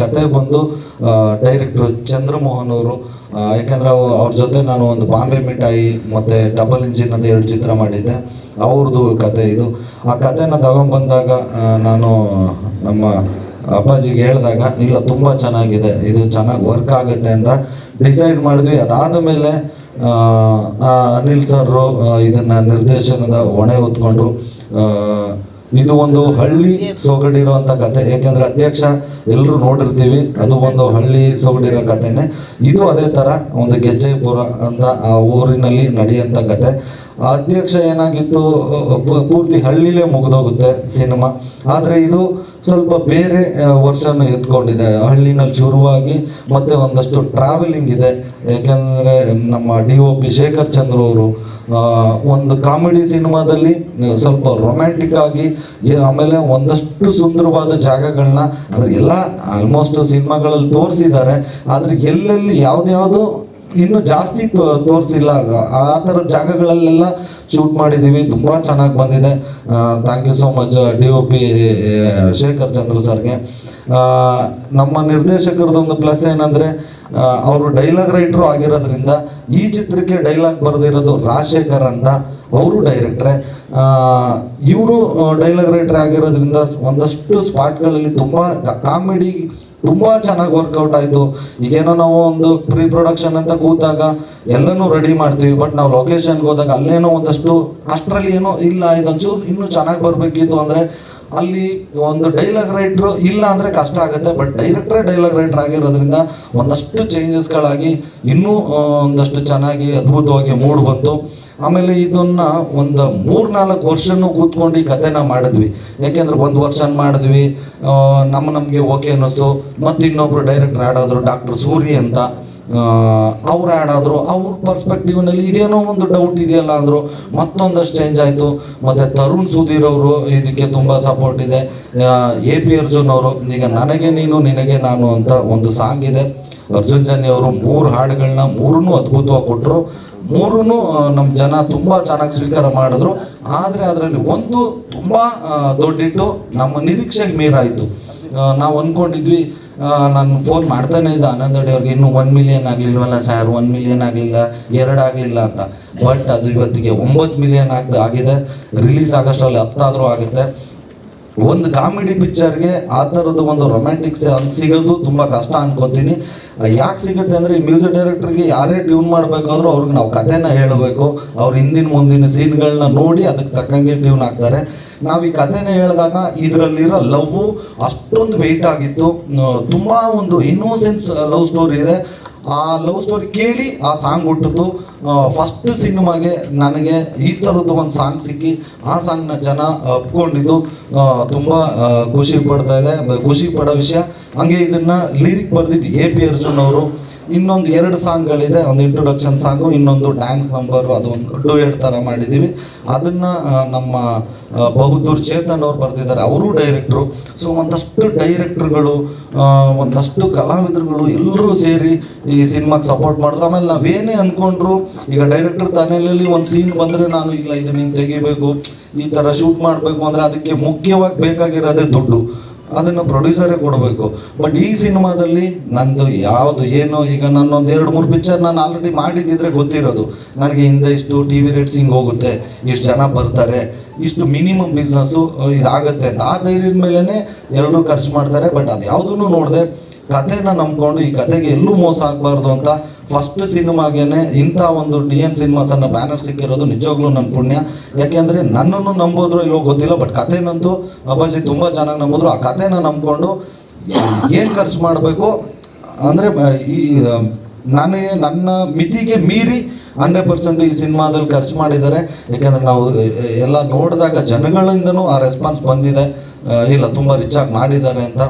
ಕತೆ ಬಂದು ಡೈರೆಕ್ಟ್ರು ಚಂದ್ರಮೋಹನ್ ಅವರು. ಯಾಕೆಂದರೆ ಅವ್ರ ಜೊತೆ ನಾನು ಒಂದು ಬಾಂಬೆ ಮಿಠಾಯಿ ಮತ್ತು ಡಬಲ್ ಇಂಜಿನ್ ಅಂತ 2 ಚಿತ್ರ ಮಾಡಿದ್ದೆ. ಅವ್ರದ್ದು ಕತೆ ಇದು. ಆ ಕತೆನ ತಗೊಂಡ್ಬಂದಾಗ ನಾನು ನಮ್ಮ ಅಪ್ಪಾಜಿಗೆ ಹೇಳಿದಾಗ ಇಲ್ಲ ತುಂಬ ಚೆನ್ನಾಗಿದೆ, ಇದು ಚೆನ್ನಾಗಿ ವರ್ಕ್ ಆಗುತ್ತೆ ಅಂತ ಡಿಸೈಡ್ ಮಾಡಿದ್ವಿ. ಅದಾದ ಮೇಲೆ ಅನಿಲ್ ಸರ್ರು ಇದನ್ನು ನಿರ್ದೇಶನದ ಹೊಣೆ ಹೊತ್ಕೊಂಡ್ರು. ಇದು ಒಂದು ಹಳ್ಳಿ ಸೊಗಡಿರುವಂಥ ಕತೆ. ಯಾಕೆಂದರೆ ಅಧ್ಯಕ್ಷ ಎಲ್ಲರೂ ನೋಡಿರ್ತೀವಿ, ಅದು ಒಂದು ಹಳ್ಳಿ ಸೊಗಡಿರೋ ಕತೆನೇ. ಇದು ಅದೇ ಥರ ಒಂದು ಗೆಜ್ಜೆಪುರ ಅಂತ ಆ ಊರಿನಲ್ಲಿ ನಡೆಯುವಂಥ ಕತೆ. ಆ ಅಧ್ಯಕ್ಷ ಏನಾಗಿತ್ತು, ಪೂರ್ತಿ ಹಳ್ಳಿಲೇ ಮುಗಿದೋಗುತ್ತೆ ಸಿನಿಮಾ. ಆದರೆ ಇದು ಸ್ವಲ್ಪ ಬೇರೆ ವರ್ಷನ್ ಎತ್ಕೊಂಡಿದೆ. ಹಳ್ಳಿನಲ್ಲಿ ಶುರುವಾಗಿ ಮತ್ತೆ ಒಂದಷ್ಟು ಟ್ರಾವೆಲಿಂಗ್ ಇದೆ. ಯಾಕೆಂದರೆ ನಮ್ಮ DOP ಶೇಖರ್ ಚಂದ್ರ ಅವರು ಒಂದು ಕಾಮಿಡಿ ಸಿನಿಮಾದಲ್ಲಿ ಸ್ವಲ್ಪ ರೊಮ್ಯಾಂಟಿಕ್ ಆಗಿ, ಆಮೇಲೆ ಒಂದಷ್ಟು ಸುಂದರವಾದ ಜಾಗಗಳನ್ನ ಅಂದರೆ ಎಲ್ಲ ಆಲ್ಮೋಸ್ಟ್ ಸಿನಿಮಾಗಳಲ್ಲಿ ತೋರಿಸಿದ್ದಾರೆ. ಆದರೆ ಎಲ್ಲೆಲ್ಲಿ ಯಾವ್ದ್ಯಾವುದು ಇನ್ನೂ ಜಾಸ್ತಿ ತೋರಿಸಿಲ್ಲ, ಆ ಥರದ ಜಾಗಗಳಲ್ಲೆಲ್ಲ ಶೂಟ್ ಮಾಡಿದ್ದೀವಿ. ತುಂಬ ಚೆನ್ನಾಗಿ ಬಂದಿದೆ. Thank you so much DOP Shekar Chandra ಸರ್ಗೆ. ನಮ್ಮ ನಿರ್ದೇಶಕರದೊಂದು ಪ್ಲಸ್ ಏನಂದರೆ ಅವರು ಡೈಲಾಗ್ ರೈಟ್ರು ಆಗಿರೋದ್ರಿಂದ ಈ ಚಿತ್ರಕ್ಕೆ ಡೈಲಾಗ್ ಬರೆದಿರೋದು ರಾಜಶೇಖರ್ ಅಂತ, ಅವರು ಡೈರೆಕ್ಟ್ರೆ. ಇವರು ಡೈಲಾಗ್ ರೈಟ್ರ್ ಆಗಿರೋದ್ರಿಂದ ಒಂದಷ್ಟು ಸ್ಪಾಟ್ಗಳಲ್ಲಿ ತುಂಬ ಕಾಮಿಡಿ ತುಂಬ ಚೆನ್ನಾಗಿ ವರ್ಕೌಟ್ ಆಯಿತು. ಈಗೇನೋ ನಾವು ಒಂದು ಪ್ರೀ ಪ್ರೊಡಕ್ಷನ್ ಅಂತ ಕೂತಾಗ ಎಲ್ಲನೂ ರೆಡಿ ಮಾಡ್ತೀವಿ, ಬಟ್ ನಾವು ಲೊಕೇಶನ್ಗೆ ಹೋದಾಗ ಅಲ್ಲೇನೋ ಒಂದಷ್ಟು ಅಷ್ಟರಲ್ಲಿ ಏನೋ ಇಲ್ಲ, ಇದೊಂಚೂರು ಇನ್ನೂ ಚೆನ್ನಾಗಿ ಬರಬೇಕಿತ್ತು ಅಂದರೆ ಅಲ್ಲಿ ಒಂದು ಡೈಲಾಗ್ ರೈಟ್ರು ಇಲ್ಲ ಅಂದರೆ ಕಷ್ಟ ಆಗುತ್ತೆ. ಬಟ್ ಡೈರೆಕ್ಟ್ರೇ ಡೈಲಾಗ್ ರೈಟ್ರ್ ಆಗಿರೋದ್ರಿಂದ ಒಂದಷ್ಟು ಚೇಂಜಸ್ಗಳಾಗಿ ಇನ್ನೂ ಒಂದಷ್ಟು ಚೆನ್ನಾಗಿ ಅದ್ಭುತವಾಗಿ ಮೂಡ್ ಬಂತು. ಆಮೇಲೆ ಇದನ್ನು ಒಂದು 3-4 ವರ್ಷನೂ ಕೂತ್ಕೊಂಡು ಈ ಕಥೆನ ಮಾಡಿದ್ವಿ. ಯಾಕೆಂದರೆ 1 ವರ್ಷ ಮಾಡಿದ್ವಿ, ನಮಗೆ ಓಕೆ ಅನ್ನಿಸ್ತು. ಮತ್ತು ಇನ್ನೊಬ್ರು ಡೈರೆಕ್ಟ್ರ್ ಆಡೋದ್ರು, ಡಾಕ್ಟರ್ ಸೂರಿ ಅಂತ, ಅವ್ರು ಆಡೋದ್ರು. ಅವ್ರ ಪರ್ಸ್ಪೆಕ್ಟಿವ್ನಲ್ಲಿ ಇದೇನೋ ಒಂದು ಡೌಟ್ ಇದೆಯಲ್ಲ ಅಂದರು. ಮತ್ತೊಂದಷ್ಟು ಚೇಂಜ್ ಆಯಿತು. ಮತ್ತು ತರುಣ್ ಸುಧೀರ್ ಅವರು ಇದಕ್ಕೆ ತುಂಬ ಸಪೋರ್ಟ್ ಇದೆ. AP ಅರ್ಜುನ್ ಅವರು ಈಗ ನನಗೆ ನೀನು ನಿನಗೆ ನಾನು ಅಂತ ಒಂದು ಸಾಂಗ್ ಇದೆ. ಅರ್ಜುನ್ ಜನ್ಯ ಅವರು 3 ಹಾಡುಗಳನ್ನ 3ನೂ ಅದ್ಭುತವಾಗಿ ಕೊಟ್ಟರು. 3ನೂ ನಮ್ಮ ಜನ ತುಂಬ ಚೆನ್ನಾಗಿ ಸ್ವೀಕಾರ ಮಾಡಿದ್ರು. ಆದರೆ ಅದರಲ್ಲಿ ಒಂದು ತುಂಬ ದೊಡ್ಡಿಟ್ಟು ನಮ್ಮ ನಿರೀಕ್ಷೆಗೆ ಮೀರಾಯಿತು. ನಾವು ಅಂದ್ಕೊಂಡಿದ್ವಿ, ನಾನು ಫೋನ್ ಮಾಡ್ತಾನೆ ಇದ್ದೆ ಆನಂದ್ ಅಡಿ ಅವ್ರಿಗೆ, ಇನ್ನೂ 1 ಮಿಲಿಯನ್ ಆಗಲಿಲ್ವಲ್ಲ ಸರ್, 1 ಮಿಲಿಯನ್ ಆಗಲಿಲ್ಲ, 2 ಆಗಲಿಲ್ಲ ಅಂತ. ಬಟ್ ಅದು ಇವತ್ತಿಗೆ 9 ಮಿಲಿಯನ್ ಆಗಿದೆ. ರಿಲೀಸ್ ಆಗಷ್ಟರಲ್ಲಿ 10 ಆದರೂ ಆಗುತ್ತೆ. ಒಂದು ಕಾಮಿಡಿ ಪಿಕ್ಚರ್ಗೆ ಆ ಥರದ್ದು ಒಂದು ರೊಮ್ಯಾಂಟಿಕ್ ಸಾಂಗ್ ಸಿಗೋದು ತುಂಬ ಕಷ್ಟ ಅನ್ಕೋತೀನಿ. ಯಾಕೆ ಸಿಗುತ್ತೆ ಅಂದರೆ ಈ ಮ್ಯೂಸಿಕ್ ಡೈರೆಕ್ಟ್ರಿಗೆ ಯಾರೇ ಟ್ಯೂನ್ ಮಾಡಬೇಕಾದ್ರೂ ಅವ್ರಿಗೆ ನಾವು ಕಥೆನ ಹೇಳಬೇಕು. ಅವ್ರು ಹಿಂದಿನ ಮುಂದಿನ ಸೀನ್ಗಳನ್ನ ನೋಡಿ ಅದಕ್ಕೆ ತಕ್ಕಂಗೆ ಟ್ಯೂನ್ ಆಗ್ತಾರೆ. ನಾವು ಈ ಕಥೆನ ಹೇಳಿದಾಗ ಇದರಲ್ಲಿರೋ ಲವ್ ಅಷ್ಟೊಂದು ವೆಯ್ಟ್ ಆಗಿತ್ತು. ತುಂಬ ಒಂದು ಇನ್ನೋಸೆನ್ಸ್ ಲವ್ ಸ್ಟೋರಿ ಇದೆ. ಆ ಲವ್ ಸ್ಟೋರಿ ಕೇಳಿ ಆ ಸಾಂಗ್ ಹುಟ್ಟಿತು. ಫಸ್ಟ್ ಸಿನಿಮಾಗೆ ನನಗೆ ಈ ಥರದ್ದು ಒಂದು ಸಾಂಗ್ ಸಿಕ್ಕಿ ಆ ಸಾಂಗ್ನ ಜನ ಒಪ್ಕೊಂಡಿದ್ದು ತುಂಬ ಖುಷಿ ಪಡ್ತಾ ಇದೆ, ಖುಷಿ ಪಡೋ ವಿಷಯ. ಹಂಗೆ ಇದನ್ನು ಲಿರಿಕ್ ಬರೆದಿದ್ದು AP ಅರ್ಜುನ್ ಅವರು. ಇನ್ನೊಂದು 2 ಸಾಂಗ್ಗಳಿದೆ, ಒಂದು ಇಂಟ್ರೊಡಕ್ಷನ್ ಸಾಂಗು, ಇನ್ನೊಂದು ಡ್ಯಾನ್ಸ್ ನಂಬರು, ಅದು ಒಂದು ಡುಯೆಟ್ ಥರ ಮಾಡಿದ್ದೀವಿ. ಅದನ್ನು ನಮ್ಮ ಬಹುದೂರ್ ಚೇತನ್ ಅವ್ರು ಬರೆದಿದ್ದಾರೆ, ಅವರು ಡೈರೆಕ್ಟ್ರು. ಸೊ ಒಂದಷ್ಟು ಡೈರೆಕ್ಟ್ರುಗಳು, ಒಂದಷ್ಟು ಕಲಾವಿದರುಗಳು ಎಲ್ಲರೂ ಸೇರಿ ಈ ಸಿನಿಮಾಗೆ ಸಪೋರ್ಟ್ ಮಾಡಿದ್ರು. ಆಮೇಲೆ ನಾವೇನೇ ಅಂದ್ಕೊಂಡ್ರು, ಈಗ ಡೈರೆಕ್ಟರ್ ತಲೆಯಲ್ಲಿ ಒಂದು ಸೀನ್ ಬಂದರೆ ನಾನು ಇಲ್ಲ ಇದು ನೀನು ತೆಗಿಬೇಕು, ಈ ಥರ ಶೂಟ್ ಮಾಡಬೇಕು ಅಂದರೆ ಅದಕ್ಕೆ ಮುಖ್ಯವಾಗಿ ಬೇಕಾಗಿರೋದೇ ದುಡ್ಡು. ಅದನ್ನು ಪ್ರೊಡ್ಯೂಸರೇ ಕೊಡಬೇಕು. ಬಟ್ ಈ ಸಿನಿಮಾದಲ್ಲಿ ನಂದು ಯಾವುದು ಏನು, ಈಗ ನಾನೊಂದು 2-3 ಪಿಕ್ಚರ್ ನಾನು ಆಲ್ರೆಡಿ ಮಾಡಿದ್ದಿದ್ರೆ ಗೊತ್ತಿರೋದು ನನಗೆ. ಹಿಂದೆ ಇಷ್ಟು TV ರೇಟ್ಸ್ ಹಿಂಗೆ ಹೋಗುತ್ತೆ, ಇಷ್ಟು ಜನ ಬರ್ತಾರೆ, ಇಷ್ಟು ಮಿನಿಮಮ್ ಬಿಸ್ನೆಸ್ಸು ಇದಾಗುತ್ತೆ ಅಂತ ಆ ಧೈರ್ಯದ ಮೇಲೇ ಎಲ್ಲರೂ ಖರ್ಚು ಮಾಡ್ತಾರೆ. ಬಟ್ ಅದು ಯಾವುದೂ ನೋಡಿದೆ ಕಥೆನ ನಂಬ್ಕೊಂಡು ಈ ಕಥೆಗೆ ಎಲ್ಲೂ ಮೋಸ ಆಗಬಾರ್ದು ಅಂತ ಫಸ್ಟ್ ಸಿನಿಮಾಗೇನೆ ಇಂಥ ಒಂದು DN ಸಿನಿಮಾಸನ್ನು ಬ್ಯಾನರ್ ಸಿಕ್ಕಿರೋದು ನಿಜವಾಗ್ಲೂ ನನ್ನ ಪುಣ್ಯ. ಯಾಕೆಂದರೆ ನನ್ನನ್ನು ನಂಬೋದ್ರು ಇಲ್ಲೋ ಗೊತ್ತಿಲ್ಲ, ಬಟ್ ಕಥೆನಂತೂ ಅಪ್ಪಾಜಿ ತುಂಬ ಚೆನ್ನಾಗಿ ನಂಬಿದ್ರು. ಆ ಕಥೆನ ನಂಬ್ಕೊಂಡು ಏನು ಖರ್ಚು ಮಾಡಬೇಕು ಅಂದರೆ ಈ ನನಗೆ ನನ್ನ ಮಿತಿಗೆ ಮೀರಿ 100% ಈ ಸಿನಿಮಾದಲ್ಲಿ ಖರ್ಚು ಮಾಡಿದ್ದಾರೆ. ಯಾಕೆಂದರೆ ನಾವು ಎಲ್ಲ ನೋಡಿದಾಗ ಜನಗಳಿಂದನೂ ಆ ರೆಸ್ಪಾನ್ಸ್ ಬಂದಿದೆ, ಇಲ್ಲ ತುಂಬ ರಿಚಾಗಿ ಮಾಡಿದ್ದಾರೆ ಅಂತ.